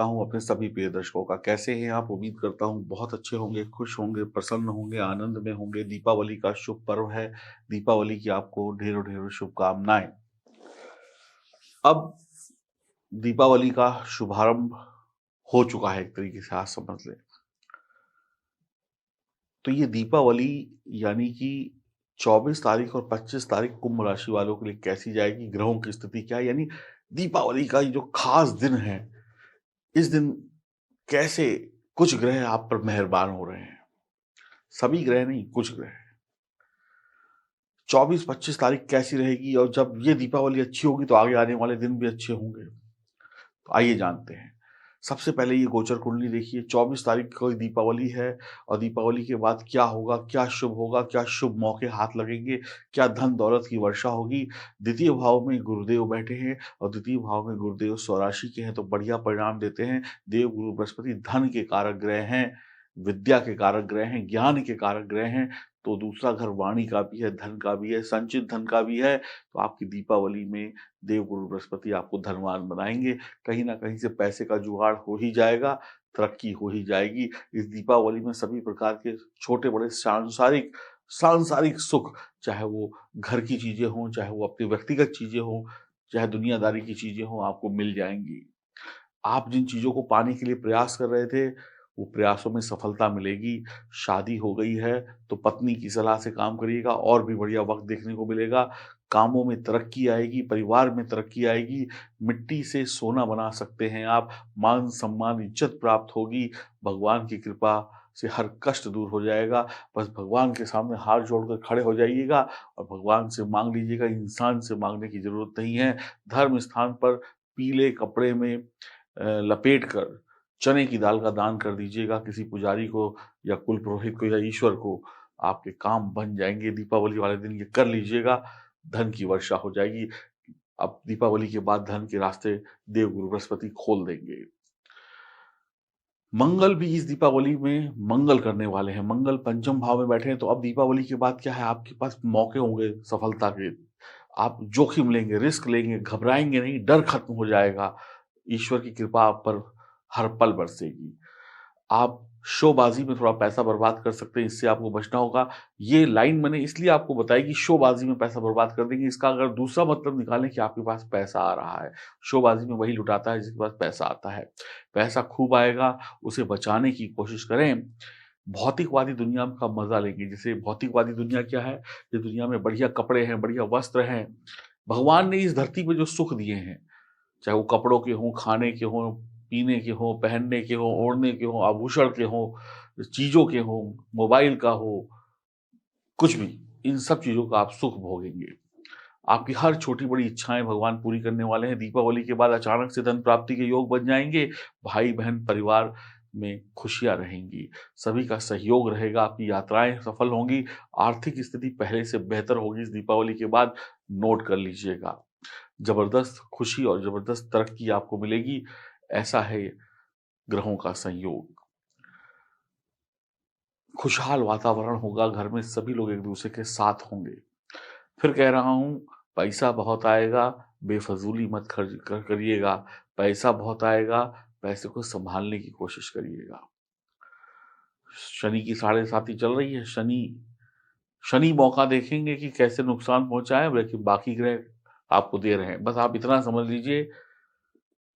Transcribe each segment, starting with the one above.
हूँ अपने सभी प्रिय दर्शकों का। कैसे हैं आप? उम्मीद करता हूँ बहुत अच्छे होंगे, खुश होंगे, प्रसन्न होंगे, आनंद में होंगे। दीपावली का शुभ पर्व है। दीपावली की आपको ढेरों-ढेरों शुभकामनाएँ। अब दीपावली का शुभारंभ हो चुका है, एक तरीके से आप समझ लें। तो ये दीपावली यानी कि 24 तारीख और 25 तारीख कुंभ राशि वालों के लिए कैसी जाएगी? ग्रहों की स्थिति क्या है? यानी दीपावली का ये जो खास दिन है, इस दिन कैसे कुछ ग्रह आप पर मेहरबान हो रहे हैं। सभी ग्रह नहीं, कुछ ग्रह। 24-25 तारीख कैसी रहेगी और जब ये दीपावली अच्छी होगी तो आगे आने वाले दिन भी अच्छे होंगे। तो आइए जानते हैं। सबसे पहले ये गोचर कुंडली देखिए। 24 तारीख को दीपावली है और दीपावली के बाद क्या होगा, क्या शुभ होगा, क्या शुभ मौके हाथ लगेंगे, क्या धन दौलत की वर्षा होगी। द्वितीय भाव में गुरुदेव बैठे हैं और द्वितीय भाव में गुरुदेव स्वराशि के हैं तो बढ़िया परिणाम देते हैं। देव गुरु बृहस्पति धन के कारक ग्रह हैं, विद्या के कारक ग्रह हैं, ज्ञान के कारक ग्रह हैं। तो दूसरा घर वाणी का भी है, धन का भी है, संचित धन का भी है। तो आपकी दीपावली में देव गुरु बृहस्पति आपको धनवान बनाएंगे। कहीं न कहीं से पैसे का जुगाड़ हो ही जाएगा, तरक्की हो ही जाएगी। इस दीपावली में सभी प्रकार के छोटे-बड़े सांसारिक सांसारिक सुख, चाहे वो घर की चीज़ें हों, चाहे वो अपनी व्यक्तिगत चीज़ें हों, चाहे दुनियादारी की चीज़ें हों, आपको मिल जाएँगी। आप जिन चीज़ों को पाने के लिए प्रयास कर रहे थे, वो प्रयासों में सफलता मिलेगी। शादी हो गई है, तो पत्नी की सलाह से काम करिएगा और भी बढ़िया वक़्त देखने को मिलेगा। कामों में तरक्की आएगी, परिवार में तरक्की आएगी, मिट्टी से सोना बना सकते हैं आप, मान-सम्मान, इज़्ज़त प्राप्त होगी, भगवान की कृपा से हर कष्ट दूर हो जाएगा। बस भगवान के सामने हाथ जोड़कर खड़े हो जाइएगा और भगवान से माँग लीजिएगा, इंसान से माँगने की ज़रूरत नहीं है। धर्म स्थान पर पीले कपड़े में लपेट कर चने की दाल का दान कर दीजिएगा किसी पुजारी को या कुल पुरोहित को या ईश्वर को, आपके काम बन जाएँगे। दीपावली वाले दिन ये कर लीजिएगा, धन की वर्षा हो जाएगी। अब दीपावली के बाद धन के रास्ते देवगुरु बृहस्पति खोल देंगे। मंगल भी इस दीपावली में मंगल करने वाले हैं। मंगल पंचम भाव में बैठे हैं, तो अब दीपावली के बाद क्या है, आपके पास मौके होंगे सफलता के। आप जोखिम लेंगे, रिस्क लेंगे, घबराएँगे नहीं, डर खत्म हो जाएगा। ईश्वर की कृपा आप पर हर पल बरसेगी। आप शोबाज़ी में थोड़ा पैसा बर्बाद कर सकते हैं, इससे आपको बचना होगा। ये लाइन मैंने इसलिए आपको बताई कि शोबाज़ी में पैसा बर्बाद कर देंगे, इसका अगर दूसरा मतलब निकालें कि आपके पास पैसा आ रहा है। शोबाज़ी में वही लुटाता है जिसके पास पैसा आता है। पैसा खूब आएगा, उसे बचाने की कोशिश करें। भौतिकवादी दुनिया का मज़ा लेंगे। जैसे भौतिकवादी दुनिया क्या है? इस दुनिया में बढ़िया कपड़े हैं, बढ़िया वस्त्र हैं। भगवान ने इस धरती पे जो सुख दिए हैं, चाहे वो कपड़ों के हों, खाने के हों, पीने के हों, पहनने के हों, ओढ़ने के हों, आभूषण के हों, चीज़ों के हों, मोबाइल का हो, कुछ भी, इन सब चीज़ों का आप सुख भोगेंगे। आपकी हर छोटी-बड़ी इच्छाएँ भगवान पूरी करने वाले हैं। दीपावली के बाद अचानक से धन प्राप्ति के योग बन जाएँगे। भाई-बहन परिवार में खुशियाँ रहेंगी। सभी का सहयोग रहेगा, आपकी यात्राएँ सफल होंगी, आर्थिक स्थिति पहले से बेहतर होगी इस दीपावली के बाद, नोट कर लीजिएगा। ज़बरदस्त खुशी और ज़बरदस्त तरक्की आपको मिलेगी, ऐसा है ग्रहों का संयोग। खुशहाल वातावरण होगा, घर में सभी लोग एक-दूसरे के साथ होंगे। फिर कह रहा हूँ, पैसा बहुत आएगा, बेफ़ज़ूली मत खर्च करिएगा। पैसा बहुत आएगा, पैसे को सँभालने की कोशिश करिएगा। शनि की साढ़े साती चल रही है, शनि मौका देखेंगे कि कैसे नुकसान पहुँचाएँ, लेकिन बाकी ग्रह आपको दे रहे हैं। बस आप इतना समझ लीजिए,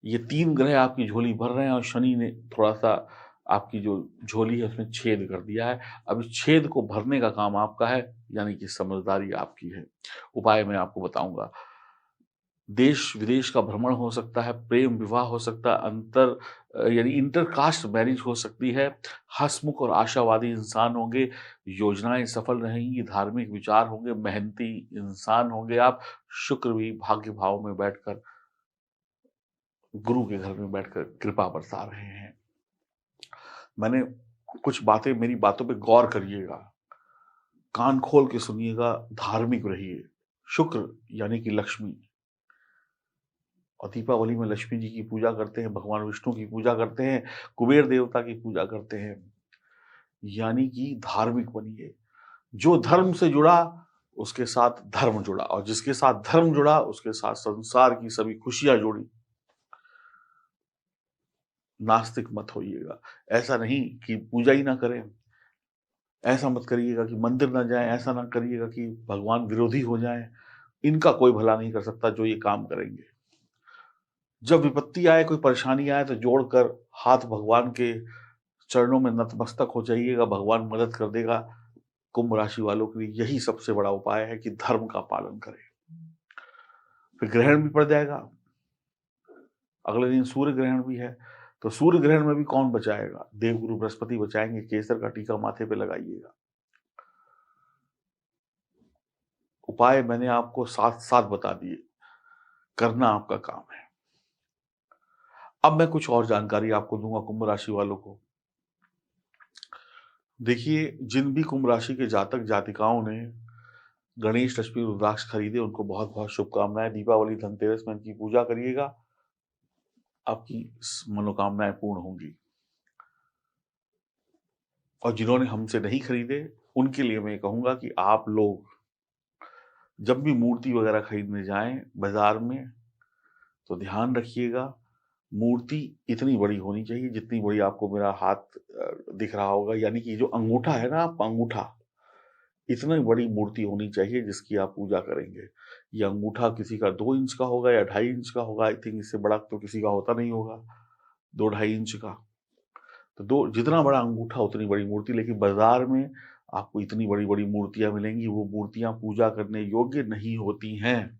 ये 3 ग्रह आपकी झोली भर रहे हैं और शनि ने थोड़ा-सा आपकी जो झोली है उसमें छेद कर दिया है। अब इस छेद को भरने का काम आपका है, यानी कि समझदारी आपकी है। उपाय मैं आपको बताऊँगा। देश-विदेश का भ्रमण हो सकता है, प्रेम विवाह हो सकता है, यानी इंटर-कास्ट मैरिज हो सकती है। हँसमुख और आशावादी इंसान होंगे, योजनाएँ सफल रहेंगी, धार्मिक विचार होंगे, मेहनती इंसान होंगे आप। शुक्र भी भाग्य भाव में बैठकर गुरु के घर में बैठकर कृपा बरसा रहे हैं। मैंने कुछ बातें, मेरी बातों पे गौर करिएगा, कान खोल के सुनिएगा, धार्मिक रहिए। शुक्र यानी कि लक्ष्मी, और दीपावली में लक्ष्मी जी की पूजा करते हैं, भगवान विष्णु की पूजा करते हैं, कुबेर देवता की पूजा करते हैं, यानी कि धार्मिक बनिए। जो धर्म से जुड़ा, उसके साथ धर्म जुड़ा, और जिसके साथ धर्म जुड़ा, उसके साथ संसार की सभी खुशियाँ जुड़ी। नास्तिक मत होइएगा। ऐसा नहीं कि पूजा ही ना करें, ऐसा मत करिएगा कि मंदिर ना जाएं, ऐसा ना करिएगा कि भगवान विरोधी हो जाएं। इनका कोई भला नहीं कर सकता जो ये काम करेंगे। जब विपत्ति आए, कोई परेशानी आए, तो जोड़कर हाथ भगवान के चरणों में नतमस्तक हो जाइएगा, भगवान मदद कर देगा। कुंभ राशि वालों के लिए यही सबसे बड़ा उपाय है कि धर्म का पालन करें। फिर ग्रहण भी पड़ जाएगा, अगले दिन सूर्य ग्रहण भी है, तो सूर्य ग्रहण में भी कौन बचाएगा? देवगुरु बृहस्पति बचाएंगे। केसर का टीका माथे पे लगाइएगा। उपाय मैंने आपको साथ साथ बता दिए, करना आपका काम है। अब मैं कुछ और जानकारी आपको दूंगा कुंभ राशि वालों को। देखिए, जिन भी कुंभ राशि के जातक जातिकाओं ने गणेश, लक्ष्मी, रुद्राक्ष खरीदे, उनको बहुत बहुत शुभकामनाएं। दीपावली, धनतेरस में इनकी पूजा करिएगा, आपकी मनोकामनाएं पूर्ण होंगी। और जिन्होंने हमसे नहीं खरीदे, उनके लिए मैं कहूंगा कि आप लोग जब भी मूर्ति वगैरह खरीदने जाएं बाजार में, तो ध्यान रखिएगा मूर्ति इतनी बड़ी होनी चाहिए जितनी बड़ी आपको मेरा हाथ दिख रहा होगा, यानी कि जो अंगूठा है ना, आप अंगूठा, इतनी बड़ी मूर्ति होनी चाहिए जिसकी आप पूजा करेंगे। ये अंगूठा किसी का 2 इंच का होगा या 2.5 इंच का होगा, आई थिंक इससे बड़ा तो किसी का होता नहीं होगा, 2-2.5 इंच का। तो जितना बड़ा अंगूठा उतनी बड़ी मूर्ति। लेकिन बाजार में आपको इतनी बड़ी बड़ी मूर्तियां मिलेंगी, वो मूर्तियां पूजा करने योग्य नहीं होती हैं।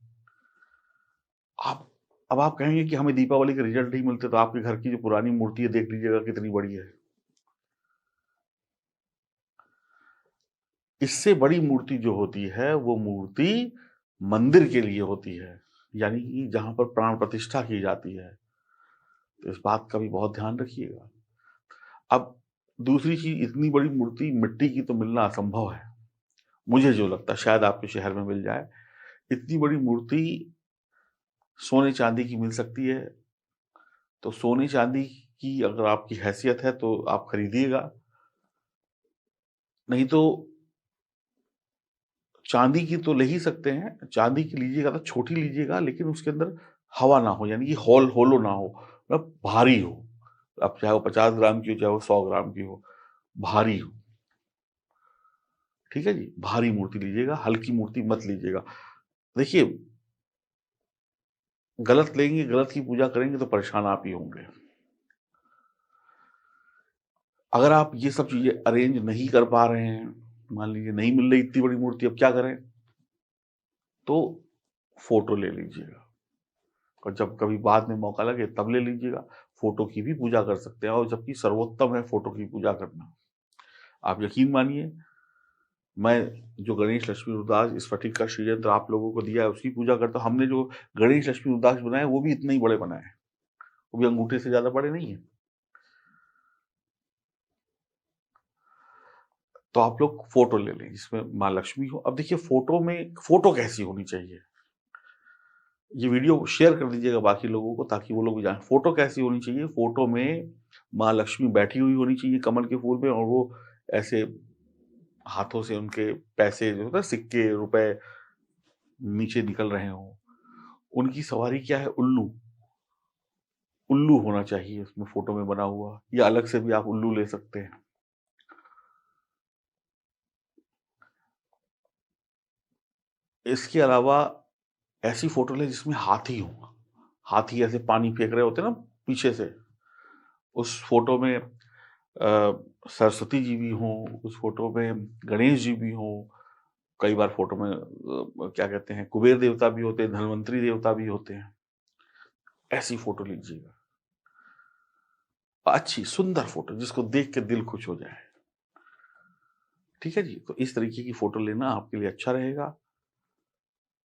अब आप कहेंगे कि हमें दीपावली के रिजल्ट नहीं मिलते, तो आपके घर की जो पुरानी मूर्ति है देख लीजिएगा कितनी बड़ी है। इससे बड़ी मूर्ति जो होती है वो मूर्ति मंदिर के लिए होती है, यानी कि जहां पर प्राण प्रतिष्ठा की जाती है। तो इस बात का भी बहुत ध्यान रखिएगा। अब दूसरी चीज, इतनी बड़ी मूर्ति मिट्टी की तो मिलना असंभव है, मुझे जो लगता है, शायद आपके शहर में मिल जाए। इतनी बड़ी मूर्ति सोने चांदी की मिल सकती है। तो सोने चांदी की अगर आपकी हैसियत है तो आप खरीदिएगा, नहीं तो चांदी की तो ले ही सकते हैं। चांदी की लीजिएगा तो छोटी लीजिएगा, लेकिन उसके अंदर हवा ना हो, यानी कि होलो ना हो, मतलब भारी हो। अब चाहे वो 50 ग्राम की हो, चाहे वो 100 ग्राम की हो, भारी हो। ठीक है जी, भारी मूर्ति लीजिएगा, हल्की मूर्ति मत लीजिएगा। देखिए, गलत लेंगे, गलत की पूजा करेंगे तो परेशान आप ही होंगे। अगर आप ये सब चीजें अरेंज नहीं कर पा रहे हैं, मान लीजिए नहीं मिल रही इतनी बड़ी मूर्ति, अब क्या करें? तो फोटो ले लीजिएगा, और जब कभी बाद में मौका लगे तब ले लीजिएगा। फोटो की भी पूजा कर सकते हैं, और जबकि सर्वोत्तम है फोटो की पूजा करना। आप यकीन मानिए, मैं जो गणेश, लक्ष्मी, रुद्राक्ष, स्फटिक का श्रीयंत्र आप लोगों को दिया है उसकी पूजा करता हूँ। हमने जो गणेश, लक्ष्मी, रुद्राक्ष बनाए वो भी इतने ही बड़े बनाए हैं, वो भी अंगूठे से ज्यादा बड़े नहीं है। तो आप लोग फोटो ले लें जिसमें माँ लक्ष्मी हो। अब देखिए, फोटो में फोटो कैसी होनी चाहिए, ये वीडियो शेयर कर दीजिएगा बाकी लोगों को, ताकि वो लोग भी जाने। फोटो कैसी होनी चाहिए? फोटो में माँ लक्ष्मी बैठी हुई होनी चाहिए कमल के फूल पे, और वो ऐसे हाथों से उनके पैसे जो होता है, सिक्के, रुपए नीचे निकल रहे हों। उनकी सवारी क्या है? उल्लू। उल्लू होना चाहिए उसमें फोटो में बना हुआ, या अलग से भी आप उल्लू ले सकते हैं। इसके अलावा ऐसी फोटो ले जिसमें हाथी हो, हाथी ऐसे पानी फेंक रहे होते हैं ना पीछे से, उस फोटो में सरस्वती जी भी हों, उस फोटो में गणेश जी भी हों। कई बार फोटो में क्या कहते हैं, कुबेर देवता भी होते हैं, धनवंतरी देवता भी होते हैं। ऐसी फोटो लीजिएगा, अच्छी सुंदर फोटो जिसको देख के दिल खुश हो जाए। ठीक है जी, तो इस तरीके की फोटो लेना आपके लिए अच्छा रहेगा।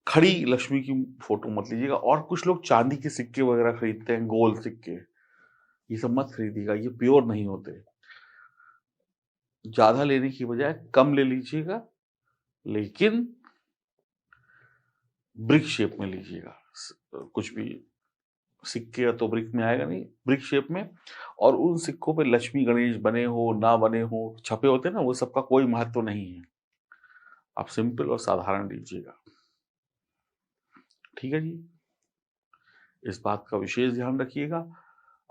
खड़ी लक्ष्मी की फोटो मत लीजिएगा। और कुछ लोग चांदी के सिक्के वगैरह खरीदते हैं, गोल सिक्के, ये सब मत खरीदिएगा, ये प्योर नहीं होते। ज्यादा लेने की बजाय कम ले लीजिएगा, लेकिन ब्रिक शेप में लीजिएगा। कुछ भी सिक्के तो ब्रिक में आएगा नहीं, ब्रिक शेप में। और उन सिक्कों पे लक्ष्मी गणेश बने हो ना बने हो, छपे होते हैं ना, वो सबका कोई महत्व नहीं है। आप सिंपल और साधारण लीजिएगा। ठीक है जी, इस बात का विशेष ध्यान रखिएगा।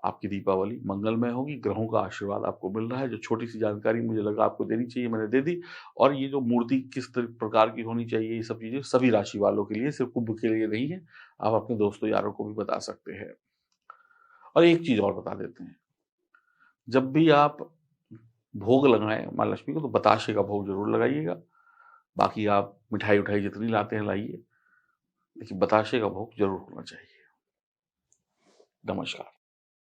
आपकी दीपावली मंगलमय होगी, ग्रहों का आशीर्वाद आपको मिल रहा है। जो छोटी-सी जानकारी मुझे लगा आपको देनी चाहिए, मैंने दे दी। और ये जो मूर्ति किस प्रकार की होनी चाहिए, ये सब चीज़ें सभी राशि वालों के लिए, सिर्फ़ कुंभ के लिए नहीं है। आप अपने दोस्तों यारों को भी बता सकते हैं। और एक चीज़ और बता देते हैं, जब भी आप भोग लगाएँ माँ लक्ष्मी को, तो बताशे का भोग ज़रूर लगाइएगा। बाकी आप मिठाई-विठाई जितनी लाते हैं लाइए, लेकिन बताशे का भोग ज़रूर होना चाहिए। नमस्कार।